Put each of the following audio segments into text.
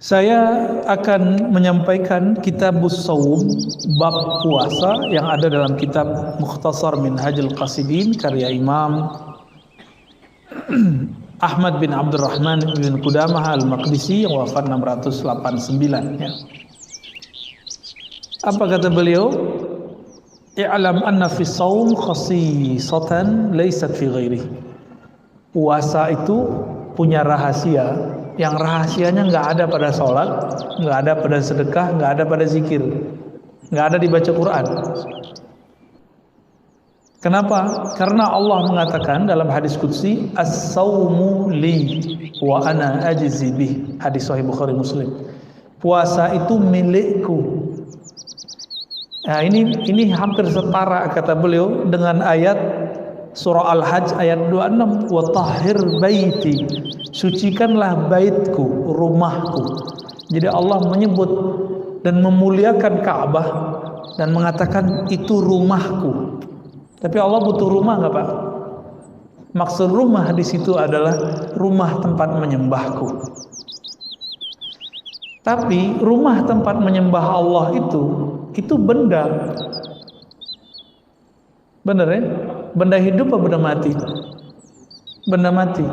Saya akan menyampaikan Kitabus Shaum bab puasa yang ada dalam kitab Mukhtasar Minhajul Qasidin karya Imam Ahmad bin Abdurrahman bin Qudamah Al-Maqdisi yang wafat 689 ya. Apa kata beliau? I'lam anna fi shaum khasisatan laysat fi ghairihi. Puasa itu punya rahasia yang rahasianya nggak ada pada sholat, nggak ada pada sedekah, nggak ada pada zikir, nggak ada dibaca Quran. Kenapa? Karena Allah mengatakan dalam hadis qudsi, as-saumu li wa ana ajzi bih. Hadis Sahih Bukhari Muslim. Puasa itu milikku. Nah, ini hampir setara kata beliau dengan ayat surah Al-Hajj ayat 26, wa tahhir baiti. Sucikanlah baitku, rumahku. Jadi Allah menyebut dan memuliakan Ka'bah dan mengatakan itu rumahku. Tapi Allah butuh rumah nggak Pak? Maksud rumah di situ adalah rumah tempat menyembahku. Tapi rumah tempat menyembah Allah itu benda. Bener ya? Benda hidup atau benda mati? Benda mati.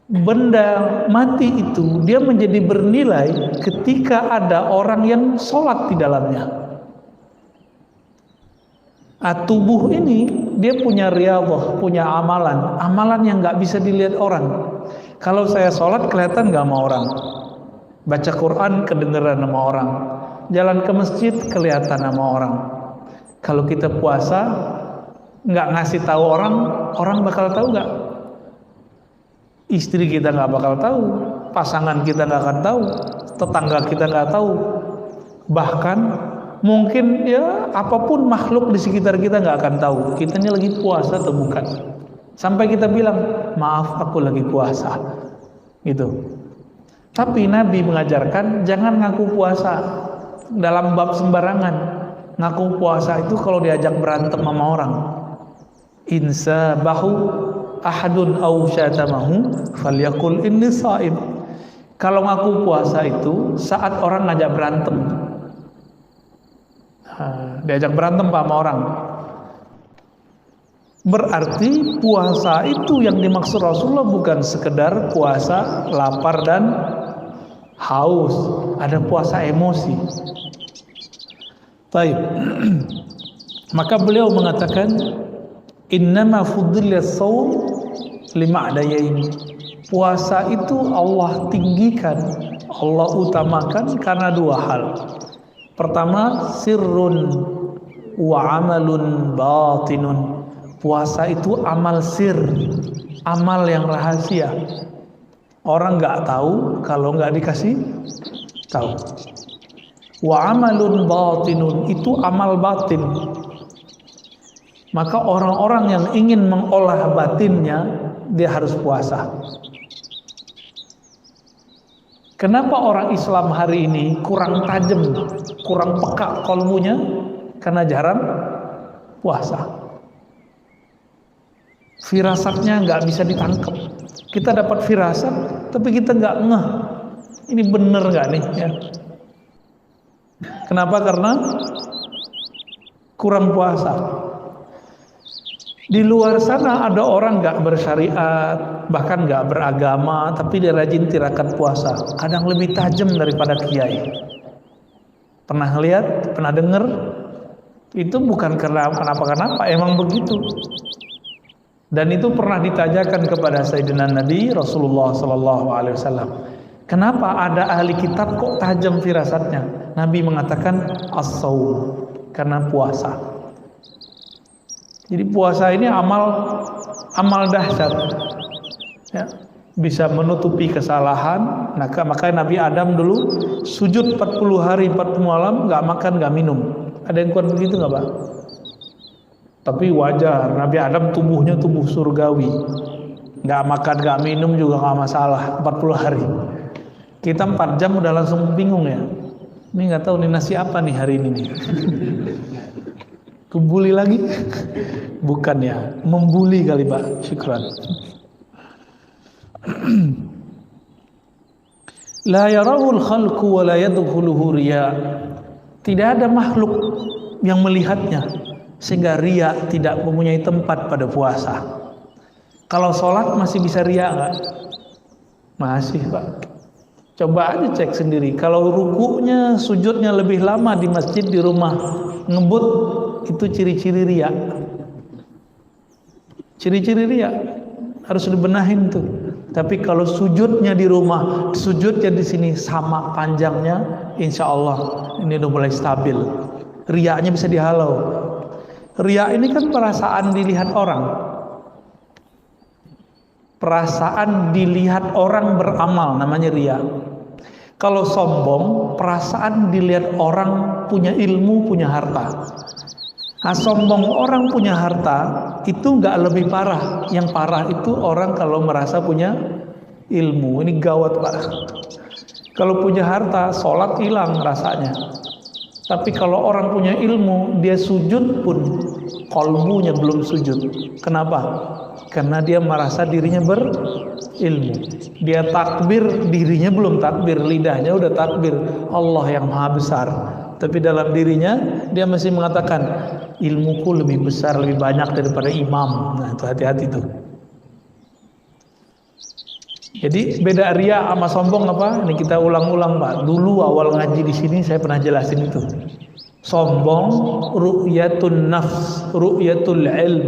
Benda mati itu dia menjadi bernilai ketika ada orang yang sholat di dalamnya. Tubuh ini dia punya riyadhah, punya amalan yang nggak bisa dilihat orang. Kalau saya sholat kelihatan nggak sama orang, baca Quran kedengeran sama orang, jalan ke masjid kelihatan sama orang. Kalau kita puasa nggak ngasih tahu orang bakal tahu nggak? Istri kita nggak bakal tahu, pasangan kita nggak akan tahu, tetangga kita nggak tahu, bahkan mungkin ya apapun makhluk di sekitar kita nggak akan tahu kita ini lagi puasa atau bukan. Sampai kita bilang maaf aku lagi puasa, gitu. Tapi Nabi mengajarkan jangan ngaku puasa dalam bab sembarangan. Ngaku puasa itu kalau diajak berantem sama orang. Insa bahu ahadun aw syatamahu falyaqul inni shaim. Kalau ngaku puasa itu saat orang ngajak berantem. Diajak berantem sama orang. Berarti puasa itu yang dimaksud Rasulullah bukan sekedar puasa lapar dan haus, ada puasa emosi. Baik. Maka beliau mengatakan innama fuddila shaum lima'dayain. Puasa itu Allah tinggikan, Allah utamakan karena dua hal. Pertama, sirrun wa amalun batinun. Puasa itu amal sir, amal yang rahasia. Orang nggak tahu kalau nggak dikasih tahu. Wa amalun batinun itu amal batin. Maka orang-orang yang ingin mengolah batinnya dia harus puasa. Kenapa orang Islam hari ini kurang tajam, kurang peka kolbunya? Karena jarang puasa. Firasatnya nggak bisa ditangkap. Kita dapat firasat, tapi kita nggak ngeh. Ini bener nggak nih? Ya. Kenapa? Karena kurang puasa. Di luar sana ada orang nggak bersyariat, bahkan nggak beragama, tapi dia rajin tirakat puasa. Kadang lebih tajam daripada kiai. Pernah lihat? Pernah dengar? Itu bukan karena kenapa-kenapa, emang begitu. Dan itu pernah ditanyakan kepada Sayyidina Nabi Rasulullah Sallallahu Alaihi Wasallam. Kenapa ada ahli kitab kok tajam firasatnya? Nabi mengatakan as-shaum, karena puasa. Jadi puasa ini amal dahsyat, ya, bisa menutupi kesalahan. Makanya Nabi Adam dulu sujud 40 hari 40 malam nggak makan nggak minum. Ada yang kuat begitu nggak Pak? Tapi wajar, Nabi Adam tubuhnya tubuh surgawi, nggak makan nggak minum juga nggak masalah 40 hari. Kita 4 jam udah langsung bingung ya. Ini nggak tahu nih nasi apa nih hari ini nih. Kebuli lagi? Bukan ya, membuli kali Pak. Syukran. La yarahul khalqu wa la yadkhuluhu riya. Tidak ada makhluk yang melihatnya sehingga riya tidak mempunyai tempat pada puasa. Kalau sholat masih bisa riya nggak? Masih, Pak. Coba aja cek sendiri. Kalau rukunya, sujudnya lebih lama di masjid, di rumah ngebut, itu ciri-ciri riya. Ciri-ciri riya harus dibenahin tuh. Tapi kalau sujudnya di rumah, sujudnya di sini sama panjangnya, insya Allah ini udah mulai stabil. Riyanya bisa dihalau. Riya ini kan perasaan dilihat orang. Perasaan dilihat orang beramal namanya riya. Kalau sombong, perasaan dilihat orang punya ilmu, punya harta. Nah, sombong orang punya harta itu nggak lebih parah. Yang parah itu orang kalau merasa punya ilmu. Ini gawat, Pak. Kalau punya harta, sholat hilang rasanya. Tapi kalau orang punya ilmu, dia sujud pun kolbunya belum sujud. Kenapa? Karena dia merasa dirinya berilmu. Dia takbir, dirinya belum takbir, lidahnya udah takbir. Allah yang maha besar. Tapi dalam dirinya dia masih mengatakan ilmuku lebih besar, lebih banyak daripada imam. Nah, itu hati-hati tuh. Jadi beda riya sama sombong apa? Ini kita ulang-ulang, Pak. Dulu awal ngaji di sini saya pernah jelasin itu. Sombong ru'yatun nafs, ru'yatul ilm.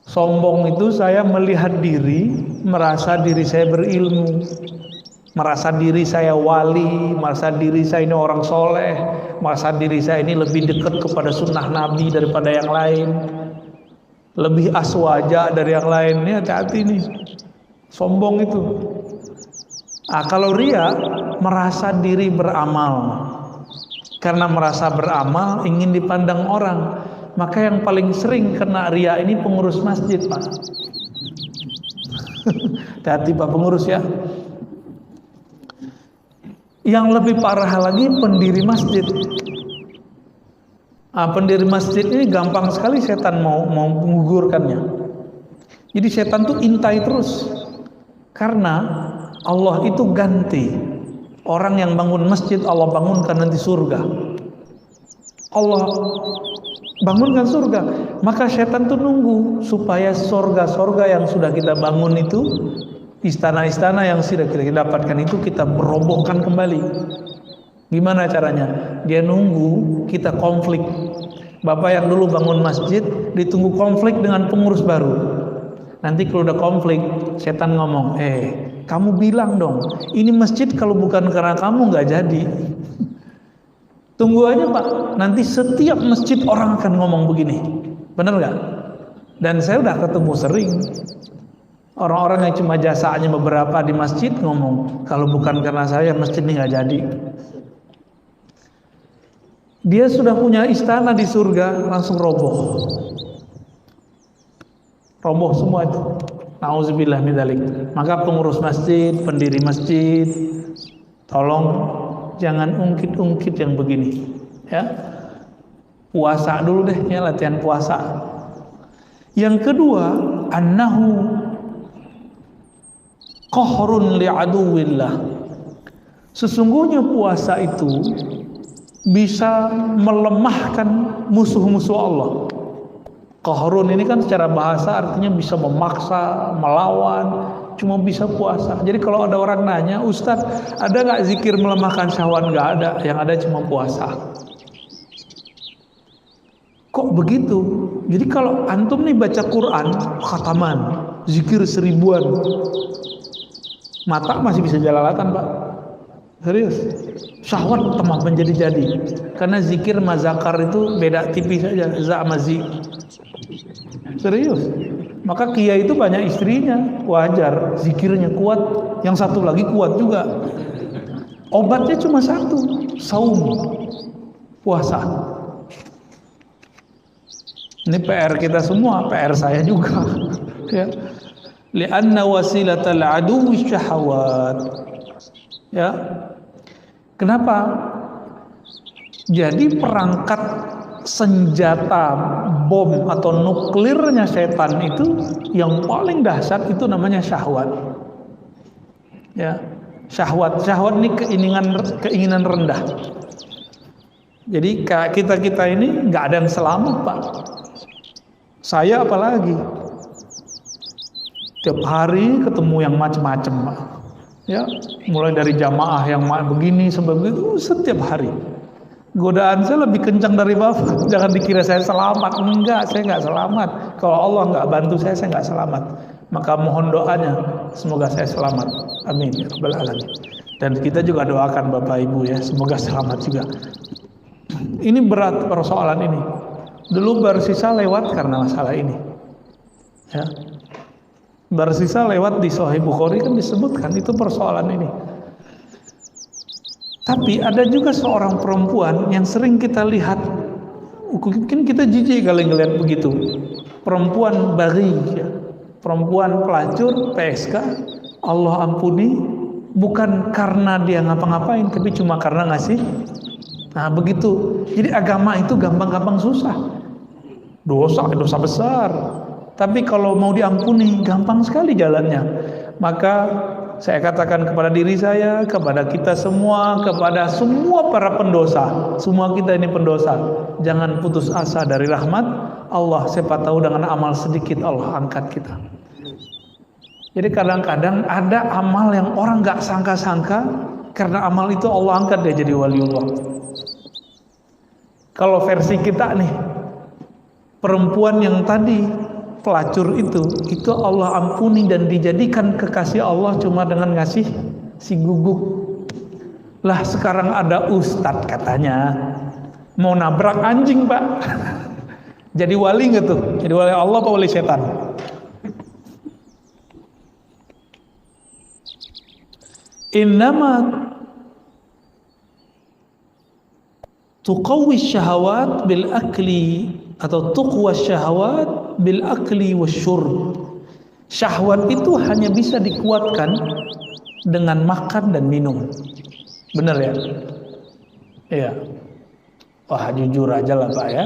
Sombong itu saya melihat diri, merasa diri saya berilmu, merasa diri saya wali, merasa diri saya ini orang soleh, merasa diri saya ini lebih dekat kepada sunnah Nabi daripada yang lain, lebih aswaja dari yang lain. Ini hati-hati nih, sombong itu. Nah, kalau riya merasa diri beramal, karena merasa beramal ingin dipandang orang, maka yang paling sering kena riya ini pengurus masjid, Pak. Hati-hati Pak pengurus ya. Yang lebih parah lagi pendiri masjid. Nah, pendiri masjid ini gampang sekali setan mau menggugurkannya. Jadi setan tuh intai terus. Karena Allah itu ganti. Orang yang bangun masjid Allah bangunkan nanti surga. Allah bangunkan surga. Maka setan tuh nunggu supaya surga-surga yang sudah kita bangun itu, istana-istana yang sudah kita dapatkan itu kita merobohkan kembali. Gimana caranya? Dia nunggu kita konflik. Bapak yang dulu bangun masjid ditunggu konflik dengan pengurus baru. Nanti kalau udah konflik, setan ngomong, kamu bilang dong, ini masjid kalau bukan karena kamu nggak jadi. Tunggu aja Pak, nanti setiap masjid orang akan ngomong begini. Bener nggak? Dan saya udah ketemu sering. Orang-orang yang cuma jasanya beberapa di masjid ngomong, kalau bukan karena saya masjid ini nggak jadi. Dia sudah punya istana di surga, langsung roboh. Roboh semua itu. Nauzubillah min dzalik. Maka pengurus masjid, pendiri masjid, tolong jangan ungkit-ungkit yang begini. Ya. Puasa dulu deh ya, latihan puasa. Yang kedua, annahu qahrun li'aduwillah. Sesungguhnya puasa itu bisa melemahkan musuh-musuh Allah. Qahrun ini kan secara bahasa artinya bisa memaksa, melawan, cuma bisa puasa. Jadi kalau ada orang nanya, Ustadz ada nggak zikir melemahkan syahwat? Nggak ada, yang ada cuma puasa. Kok begitu? Jadi kalau antum nih baca Quran, khataman, zikir 1000-an, mata masih bisa jelalatan Pak. Serius. Syahwat tambah menjadi-jadi. Karena zikir mazakar itu beda tipis saja, za sama zi. Serius. Maka kiai itu banyak istrinya, wajar. Zikirnya kuat, yang satu lagi kuat juga. Obatnya cuma satu, saum, puasa. Ini PR kita semua, PR saya juga. Ya. Li'anna wasilatal aduwwi syahawat. Ya. Kenapa? Jadi perangkat senjata bom atau nuklirnya setan itu yang paling dahsyat itu namanya syahwat. Ya, syahwat ini keinginan rendah. Jadi kita ini nggak ada yang selamat, Pak. Saya apalagi tiap hari ketemu yang macam-macam, Pak. Ya, mulai dari jamaah yang begini sampai begitu setiap hari. Godaan saya lebih kencang dari Bapak. Jangan dikira saya selamat. Enggak, saya nggak selamat. Kalau Allah nggak bantu saya nggak selamat. Maka mohon doanya, semoga saya selamat. Amin ya rabbal alamin. Dan kita juga doakan Bapak Ibu ya, semoga selamat juga. Ini berat persoalan ini. Dulu Barsisa lewat karena masalah ini. Ya. Barsisa lewat di Sahih Bukhari kan disebutkan itu persoalan ini. Tapi ada juga seorang perempuan yang sering kita lihat, mungkin kita jijik kali ngelihat begitu. Perempuan bari, ya. Perempuan pelacur, PSK, Allah ampuni, bukan karena dia ngapa-ngapain, tapi cuma karena ngasih. Nah begitu. Jadi agama itu gampang-gampang susah. Dosa besar. Tapi kalau mau diampuni, gampang sekali jalannya. Maka saya katakan kepada diri saya, kepada kita semua, kepada semua para pendosa, semua kita ini pendosa, jangan putus asa dari rahmat Allah. Siapa tahu dengan amal sedikit Allah angkat kita. Jadi kadang-kadang ada amal yang orang gak sangka-sangka, karena amal itu Allah angkat dia jadi waliullah. Kalau versi kita nih, perempuan yang tadi pelacur itu Allah ampuni dan dijadikan kekasih Allah cuma dengan ngasih si guguk. Lah sekarang ada ustadz katanya mau nabrak anjing, Pak. Jadi wali nggak tuh? Jadi wali Allah apa wali setan? Innama tuqawwi syahawat bil akli atau tuqwa syahawat bil akli wasyurb. Syahwat itu hanya bisa dikuatkan dengan makan dan minum. Benar ya? Iya. Wah, jujur aja lah Pak ya.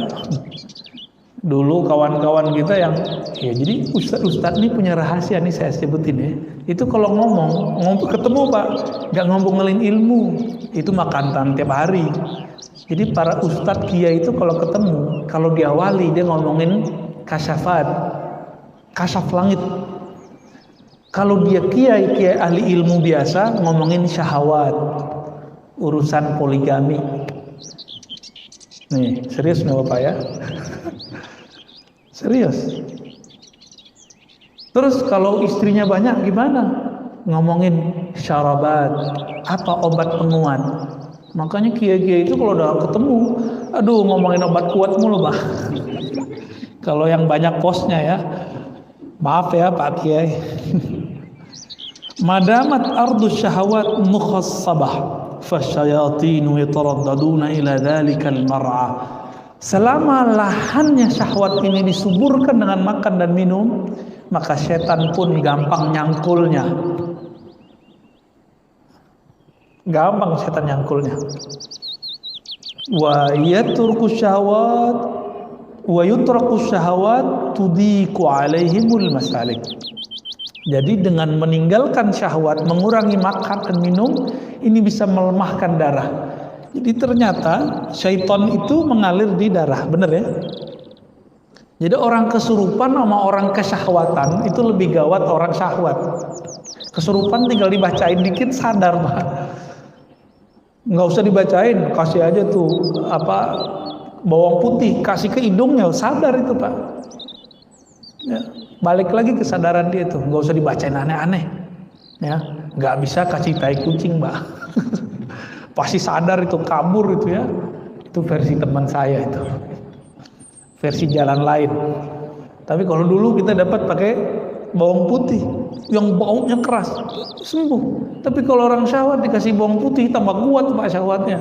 Dulu kawan-kawan kita yang ya jadi ustadz ini punya rahasia nih saya sebutin ya. Itu kalau ngomong ketemu Pak, nggak ngomongelin ilmu, itu makan tiap hari. Jadi para ustadz kiai itu kalau ketemu, kalau dia wali dia ngomongin kasyafat, kasyaf langit. Kalau dia kiai ahli ilmu biasa ngomongin syahwat, urusan poligami. Nih serius nih Bapak ya. Serius. Terus kalau istrinya banyak gimana? Ngomongin syarabat, apa obat penguat. Makanya kiai-kiai itu kalau udah ketemu, aduh ngomongin obat kuat mulu Pak. Kalau yang banyak posnya ya, maaf ya Pak Kiai. Madamat ardu syahawat mukhassabah, fasyayatinu yataraddaduna ila dhalikal mar'a. Selama lahannya syahwat ini disuburkan dengan makan dan minum, maka setan pun gampang nyangkulnya. Gampang setan nyangkulnya. Wa yatruku syahwat wa yutraku syahwat tudiku alaihimul masalik. Jadi dengan meninggalkan syahwat, mengurangi makan dan minum, ini bisa melemahkan darah. Jadi ternyata syaitan itu mengalir di darah, benar ya? Jadi orang kesurupan sama orang kesyahwatan itu lebih gawat orang syahwat. Kesurupan tinggal dibacain dikit sadar Pak. Nggak usah dibacain, kasih aja tuh apa bawang putih, kasih ke hidungnya sadar itu Pak. Ya, balik lagi kesadaran dia tuh, nggak usah dibacain aneh-aneh. Ya, nggak bisa kasih tai kucing Pak. Pasti sadar itu kabur itu ya. Itu versi teman saya itu. Versi jalan lain. Tapi kalau dulu kita dapat pakai bawang putih yang baunya keras, sembuh. Tapi kalau orang syahwat dikasih bawang putih tambah kuat Pak syahwatnya.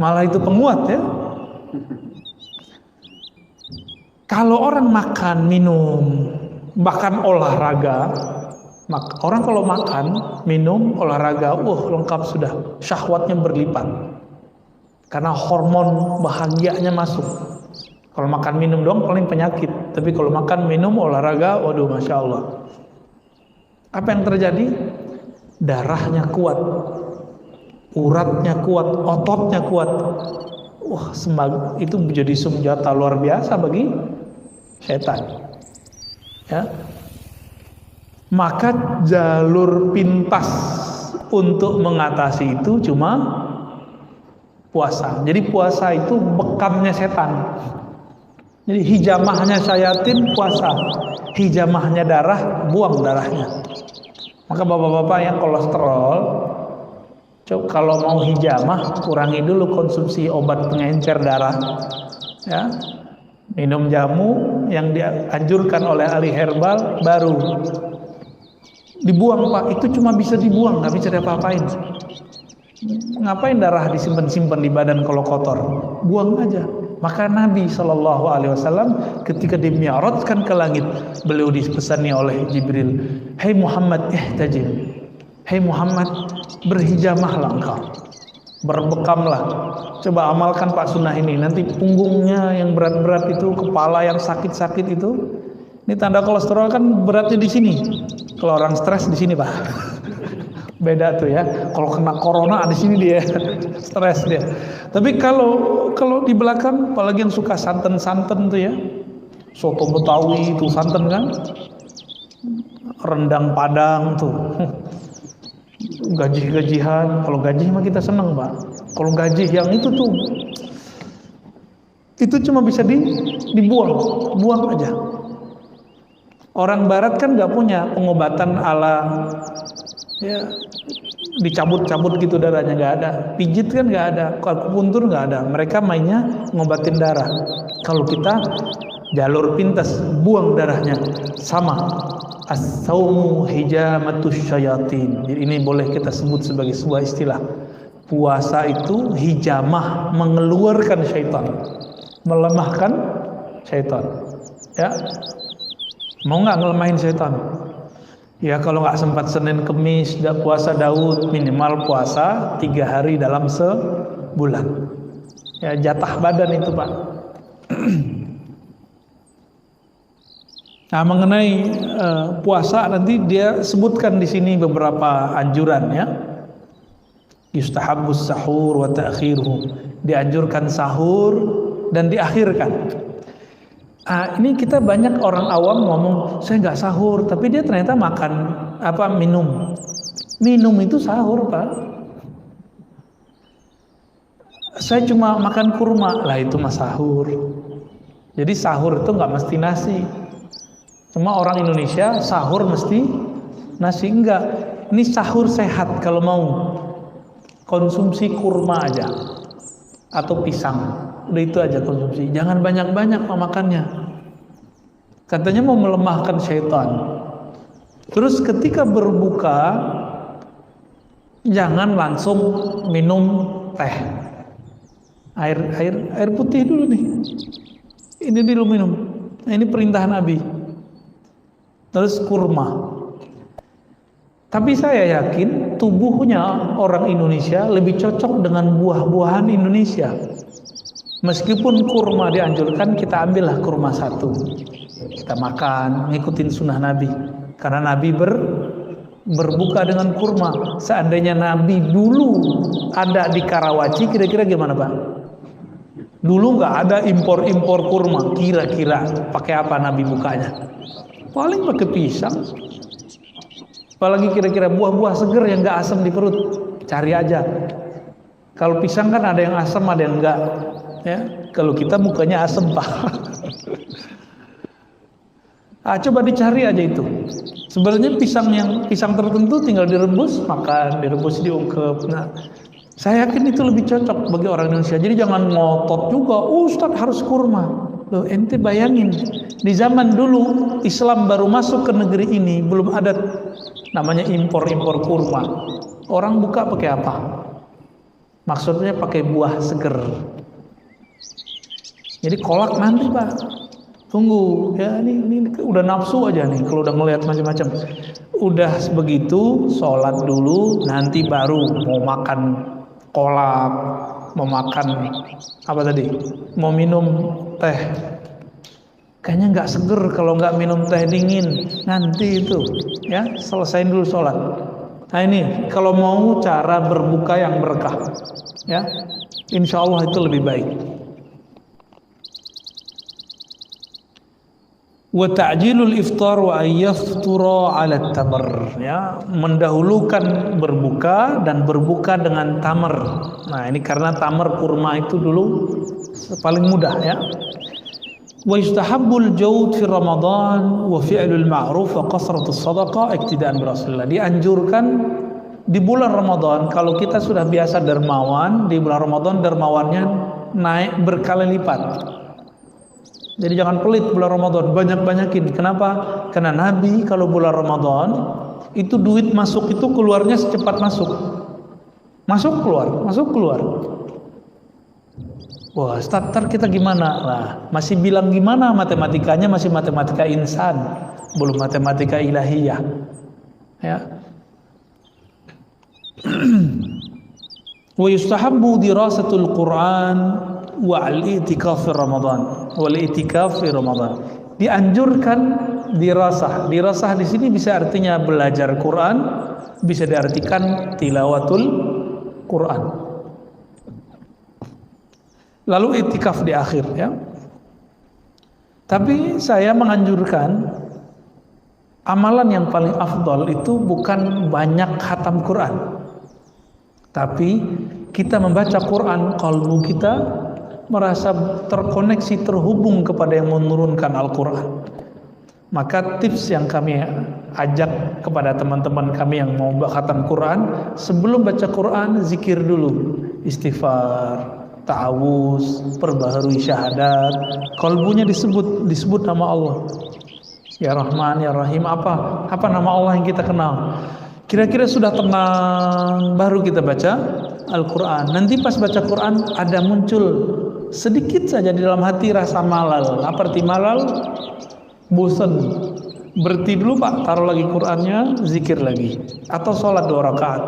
Malah itu penguat ya. Kalau orang makan, minum, bahkan olahraga, orang kalau makan, minum, olahraga, lengkap sudah, syahwatnya berlipat. Karena hormon bahagianya masuk. Kalau makan minum doang paling penyakit, tapi kalau makan minum olahraga, waduh masya Allah. Apa yang terjadi? Darahnya kuat, uratnya kuat, ototnya kuat. Wah, itu menjadi senjata luar biasa bagi setan. Ya. Maka jalur pintas untuk mengatasi itu cuma puasa. Jadi puasa itu bekamnya setan. Jadi hijamahnya syayatin puasa, hijamahnya darah buang darahnya. Maka bapak-bapak yang kolesterol, kalau mau hijamah kurangi dulu konsumsi obat pengencer darah. Ya, minum jamu yang dianjurkan oleh ahli herbal baru dibuang Pak. Itu cuma bisa dibuang, nggak bisa diapa-apain. Ngapain darah disimpan-simpan di badan kalau kotor? Buang aja. Maka Nabi SAW ketika dimi'rajkan ke langit, beliau dipesani oleh Jibril, "Hai Muhammad, ihtajim. Hai Muhammad, berhijamahlah engkau. Berbekamlah. Coba amalkan Pak sunnah ini. Nanti punggungnya yang berat-berat itu, kepala yang sakit-sakit itu. Ini tanda kolesterol kan beratnya di sini. Kalau orang stres di sini Pak. Beda tuh ya. Kalau kena corona di sini dia stres dia. Tapi kalau di belakang, apalagi yang suka santen-santen tuh ya, soto Betawi itu santen kan, rendang Padang tuh, gaji-gajihan. Kalau gaji mah kita seneng Pak. Kalau gaji yang itu tuh, itu cuma bisa dibuang, buang aja. Orang Barat kan nggak punya pengobatan ala ya dicabut-cabut gitu darahnya, nggak ada. Pijit kan nggak ada, akupuntur nggak ada. Mereka mainnya ngobatin darah. Kalau kita jalur pintas, buang darahnya. Sama, as-saumu hijamatus syayatin. Jadi ini boleh kita sebut sebagai sebuah istilah. Puasa itu hijamah, mengeluarkan syaitan, melemahkan syaitan. Ya, mau nggak ngelemahin syaitan? Ya kalau nggak sempat Senin Kemis tidak puasa Daud, minimal puasa 3 hari dalam sebulan. Ya jatah badan itu Pak. Nah mengenai puasa nanti dia sebutkan di sini beberapa anjuran ya. Yustahabbus sahur wa ta'khiruhu. Dianjurkan sahur dan diakhirkan. Ini kita banyak orang awam ngomong saya nggak sahur, tapi dia ternyata makan minum itu sahur Pak. Saya cuma makan kurma, lah itu mah sahur. Jadi sahur itu nggak mesti nasi. Cuma orang Indonesia sahur mesti nasi, enggak. Ini sahur sehat, kalau mau konsumsi kurma aja atau pisang. Udah itu aja konsumsi, jangan banyak-banyak makannya. Katanya mau melemahkan syaitan. Terus ketika berbuka jangan langsung minum teh. Air putih dulu nih. Ini dulu minum. Nah, ini perintah Nabi. Terus kurma. Tapi saya yakin tubuhnya orang Indonesia lebih cocok dengan buah-buahan Indonesia. Meskipun kurma dianjurkan, kita ambillah kurma 1. Kita makan, ngikutin sunnah Nabi. Karena Nabi berbuka dengan kurma. Seandainya Nabi dulu ada di Karawaci, kira-kira gimana Pak? Dulu nggak ada impor-impor kurma. Kira-kira pakai apa Nabi bukanya? Paling pakai pisang. Apalagi kira-kira buah-buah seger yang nggak asam di perut. Cari aja. Kalau pisang kan ada yang asam, ada yang enggak. Ya, kalau kita mukanya asem Pak. Coba dicari aja itu. Sebenarnya pisang tertentu tinggal direbus, makan, direbus diungkep. Nah, saya yakin itu lebih cocok bagi orang Indonesia. Jadi jangan ngotot juga, Ustadz harus kurma. Loh, ente bayangin, di zaman dulu Islam baru masuk ke negeri ini, belum ada namanya impor-impor kurma. Orang buka pakai apa? Maksudnya pakai buah seger. Jadi kolak nanti Pak, tunggu ya, ini udah nafsu aja nih kalau udah ngelihat macam-macam. Udah begitu sholat dulu, nanti baru mau makan kolak, mau makan apa tadi, mau minum teh. Kayaknya nggak seger kalau nggak minum teh dingin. Nanti itu, ya, selesain dulu sholat. Nah ini, kalau mau cara berbuka yang berkah, ya, insya Allah itu lebih baik. Wa ta'jilul iftar wa ayyaftura 'ala tamar, ya, mendahulukan berbuka dan berbuka dengan tamar. Nah, ini karena tamar kurma itu dulu paling mudah, ya. Wa yustahabbul jawd fi Ramadan wa fi'lul ma'ruf wa qasratus shadaqah iktidaan bi Rasulillah. Dianjurkan di bulan Ramadan, kalau kita sudah biasa dermawan, di bulan Ramadan dermawannya naik berkali lipat. Jadi jangan pelit bulan Ramadan, banyak-banyakin. Kenapa? Karena Nabi kalau bulan Ramadan itu duit masuk itu keluarnya secepat masuk. Masuk keluar, masuk keluar. Wah, starter kita gimana? Nah, masih bilang gimana matematikanya, masih matematika insan, belum matematika ilahiyah. Ya. Wa yustahabbu dirasatul Quran wa al-i'tikaf fi Ramadan. Wal i'tikaf fi Ramadan. Dianjurkan dirasah. Dirasah di sini bisa artinya belajar Quran, bisa diartikan tilawatul Quran. Lalu i'tikaf di akhir, ya. Tapi saya menganjurkan amalan yang paling afdal itu bukan banyak khatam Quran, tapi kita membaca Quran, kalbu kita merasa terkoneksi, terhubung kepada yang menurunkan Al-Quran. Maka tips yang kami ajak kepada teman-teman kami yang mau khatam Quran, sebelum baca Quran zikir dulu, istighfar, ta'awuz, perbaharui syahadat, kalbunya disebut nama Allah. Ya Rahman, Ya Rahim, apa nama Allah yang kita kenal. Kira-kira sudah tenang, baru kita baca Al-Quran. Nanti pas baca Quran ada muncul sedikit saja di dalam hati rasa malal. Apa arti malal? Bosan. Berhenti dulu Pak, taruh lagi Qurannya, zikir lagi. Atau sholat 2 rakaat.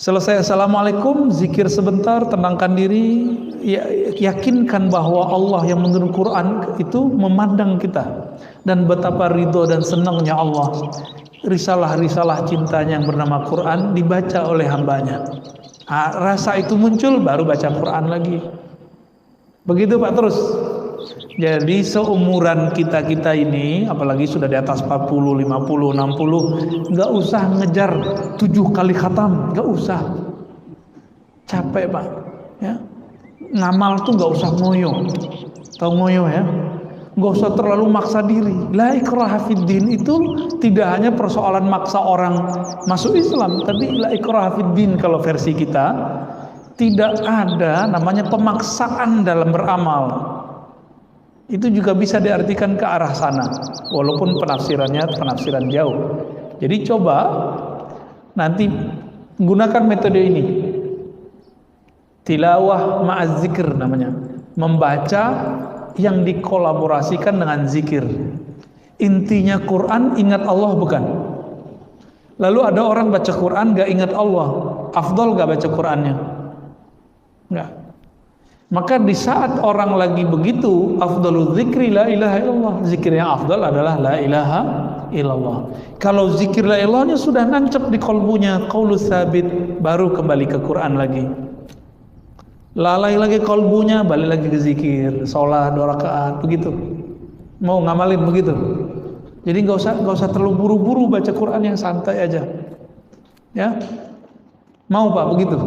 Selesai Assalamualaikum, zikir sebentar, tenangkan diri, yakinkan bahwa Allah yang menurun Quran itu memandang kita, dan betapa ridho dan senangnya Allah risalah-risalah cintanya yang bernama Quran dibaca oleh hambanya. Rasa itu muncul, baru baca Quran lagi. Begitu Pak terus. Jadi seumuran kita ini, apalagi sudah di atas 40, 50, 60, nggak usah ngejar 7 kali khatam, nggak usah. Capek Pak, ya. Ngamal tuh nggak usah ngoyo, tahu ngoyo ya? Nggak usah terlalu maksa diri. La ikraha fiddin itu tidak hanya persoalan maksa orang masuk Islam, tapi la ikraha fiddin kalau versi kita tidak ada namanya pemaksaan dalam beramal. Itu juga bisa diartikan ke arah sana, walaupun penafsirannya penafsiran jauh. Jadi coba nanti gunakan metode ini, tilawah ma'az zikir namanya, membaca yang dikolaborasikan dengan zikir. Intinya Quran, ingat Allah bukan? Lalu ada orang baca Quran gak ingat Allah, afdol gak baca Qurannya? Enggak. Maka di saat orang lagi begitu, afdalul zikri la ilaha illallah. Zikir yang afdal adalah la ilaha illallah. Kalau zikir la ilahnya sudah nancap di kalbunya, qaulus sabit, baru kembali ke Quran lagi. Lalai lagi kalbunya, balik lagi ke zikir, sholat 2 rakaat, begitu. Mau ngamalin begitu. Jadi nggak usah terlalu buru-buru baca Quran, yang santai aja. Ya, mau Pak begitu?